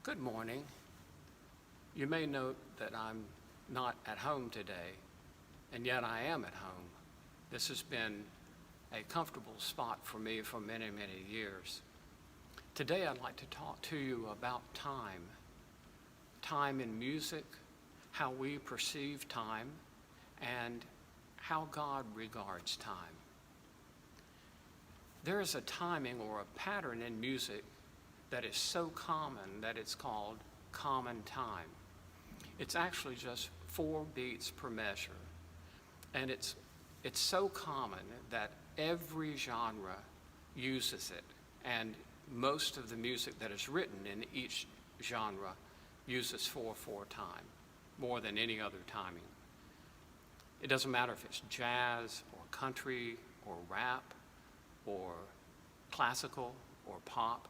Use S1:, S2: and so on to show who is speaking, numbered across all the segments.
S1: Good morning. You may note that I'm not at home today, and yet I am at home. This has been a comfortable spot for me for many, many years. Today I'd like to talk to you about time. Time in music, how we perceive time, and how God regards time. There is a timing or a pattern in music that is so common that it's called common time. It's actually just 4 beats per measure. And it's so common that every genre uses it. And most of the music that is written in each genre uses 4/4 time, more than any other timing. It doesn't matter if it's jazz or country or rap or classical or pop.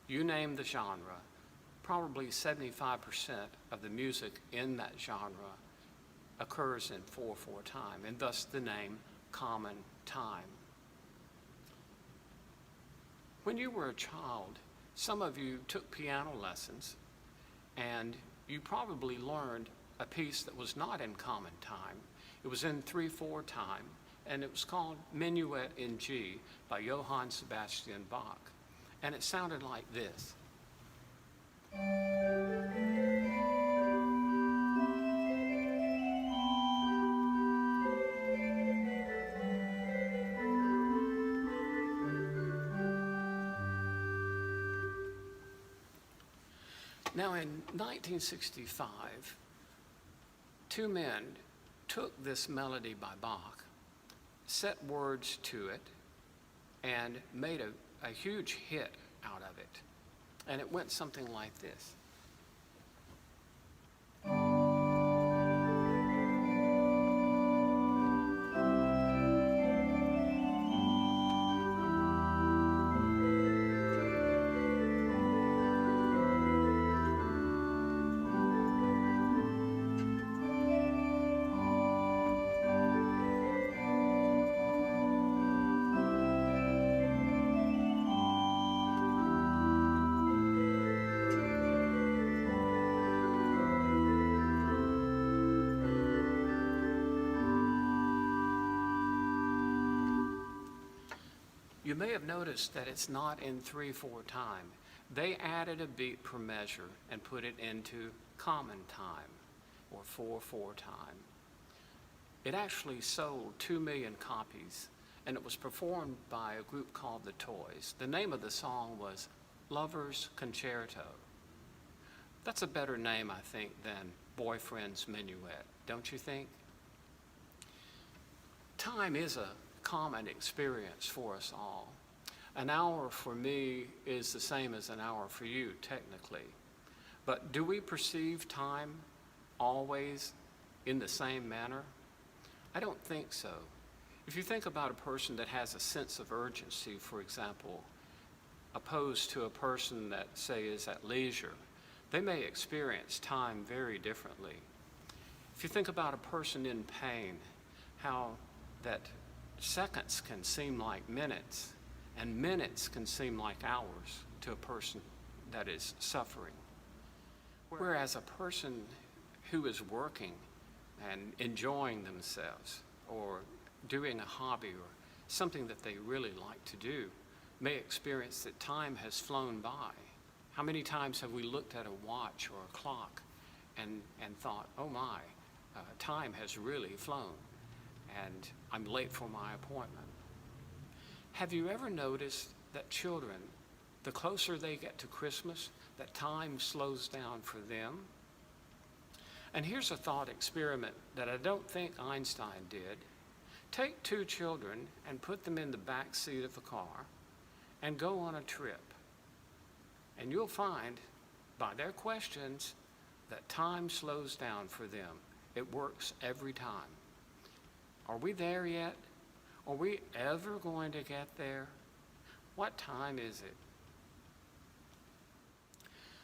S1: You name the genre, probably 75% of the music in that genre occurs in 4/4 time, and thus the name common time. When you were a child, some of you took piano lessons, and you probably learned a piece that was not in common time. It was in 3/4 time, and it was called Minuet in G by Johann Sebastian Bach. And it sounded like this. Now in 1965, 2 men took this melody by Bach, set words to it, and made a huge hit out of it. And it went something like this. You may have noticed that it's not in 3/4 time. They added a beat per measure and put it into common time, or 4/4 time. It actually sold 2 million copies, and it was performed by a group called the Toys. The name of the song was Lover's Concerto. That's a better name, I think, than Boyfriend's Minuet, don't you think? Time is a common experience for us all. An hour for me is the same as an hour for you, technically. But do we perceive time always in the same manner? I don't think so. If you think about a person that has a sense of urgency, for example, opposed to a person that, say, is at leisure, they may experience time very differently. If you think about a person in pain, how that seconds can seem like minutes, and minutes can seem like hours to a person that is suffering. Whereas a person who is working and enjoying themselves, or doing a hobby or something that they really like to do, may experience that time has flown by. How many times have we looked at a watch or a clock and thought, oh my, time has really flown, and I'm late for my appointment? Have you ever noticed that children, the closer they get to Christmas, that time slows down for them? And here's a thought experiment that I don't think Einstein did. Take 2 children and put them in the back seat of a car and go on a trip. And you'll find by their questions that time slows down for them. It works every time. Are we there yet? Are we ever going to get there? What time is it?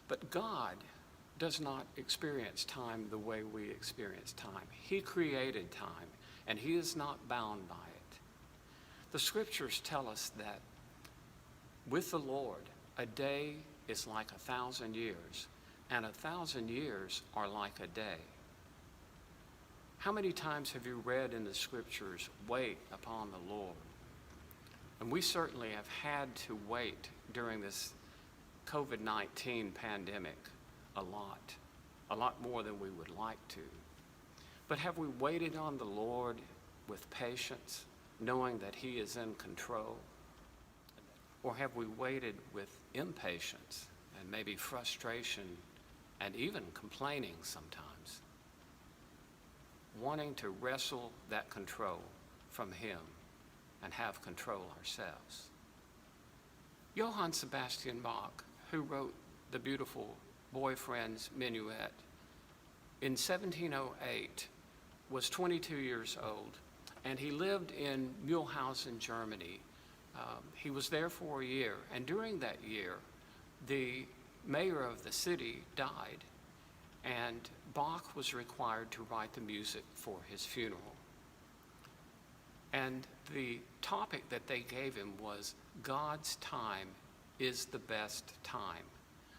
S1: But God does not experience time the way we experience time. He created time, and He is not bound by it. The scriptures tell us that with the Lord, a day is like 1,000 years, and 1,000 years are like a day. How many times have you read in the scriptures, wait upon the Lord? And we certainly have had to wait during this COVID-19 pandemic a lot more than we would like to. But have we waited on the Lord with patience, knowing that He is in control? Or have we waited with impatience and maybe frustration and even complaining sometimes, wanting to wrestle that control from Him and have control ourselves? Johann Sebastian Bach, who wrote the beautiful Boyfriend's Minuet, in 1708 was 22 years old, and he lived in Mühlhausen, Germany. He was there for a year, and during that year, the mayor of the city died, and Bach was required to write the music for his funeral. And the topic that they gave him was, God's time is the best time.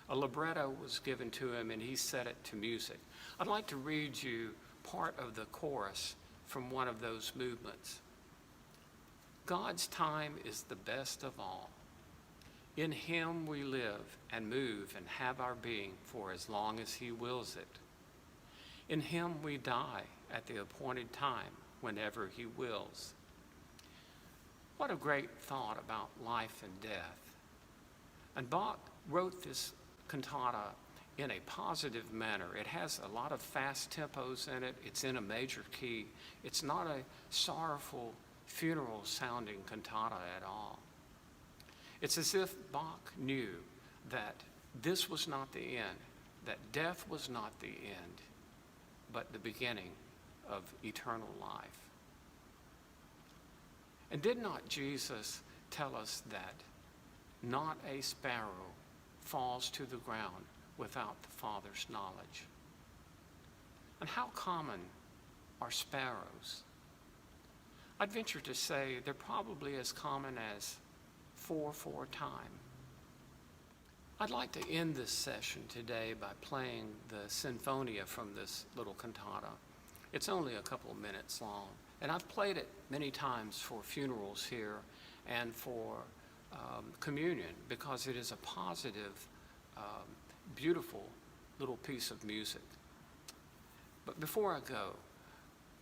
S1: A libretto was given to him, and he set it to music. I'd like to read you part of the chorus from one of those movements. God's time is the best of all. In Him we live and move and have our being for as long as He wills it. In Him we die at the appointed time whenever He wills. What a great thought about life and death. And Bach wrote this cantata in a positive manner. It has a lot of fast tempos in it. It's in a major key. It's not a sorrowful, funeral sounding cantata at all. It's as if Bach knew that this was not the end, that death was not the end, but the beginning of eternal life. And did not Jesus tell us that not a sparrow falls to the ground without the Father's knowledge? And how common are sparrows? I'd venture to say they're probably as common as 4/4 time. I'd like to end this session today by playing the Sinfonia from this little cantata. It's only a couple of minutes long, and I've played it many times for funerals here and for communion, because it is a positive, beautiful little piece of music. But before I go,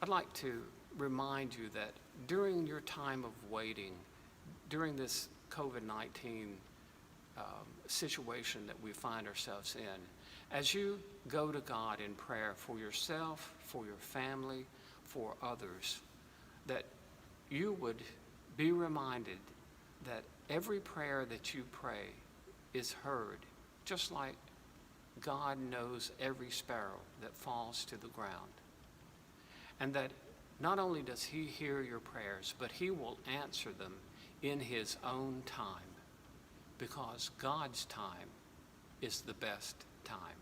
S1: I'd like to remind you that during your time of waiting, during this COVID-19 situation that we find ourselves in, as you go to God in prayer for yourself, for your family, for others, that you would be reminded that every prayer that you pray is heard, just like God knows every sparrow that falls to the ground. And that not only does He hear your prayers, but He will answer them in His own time, because God's time is the best time.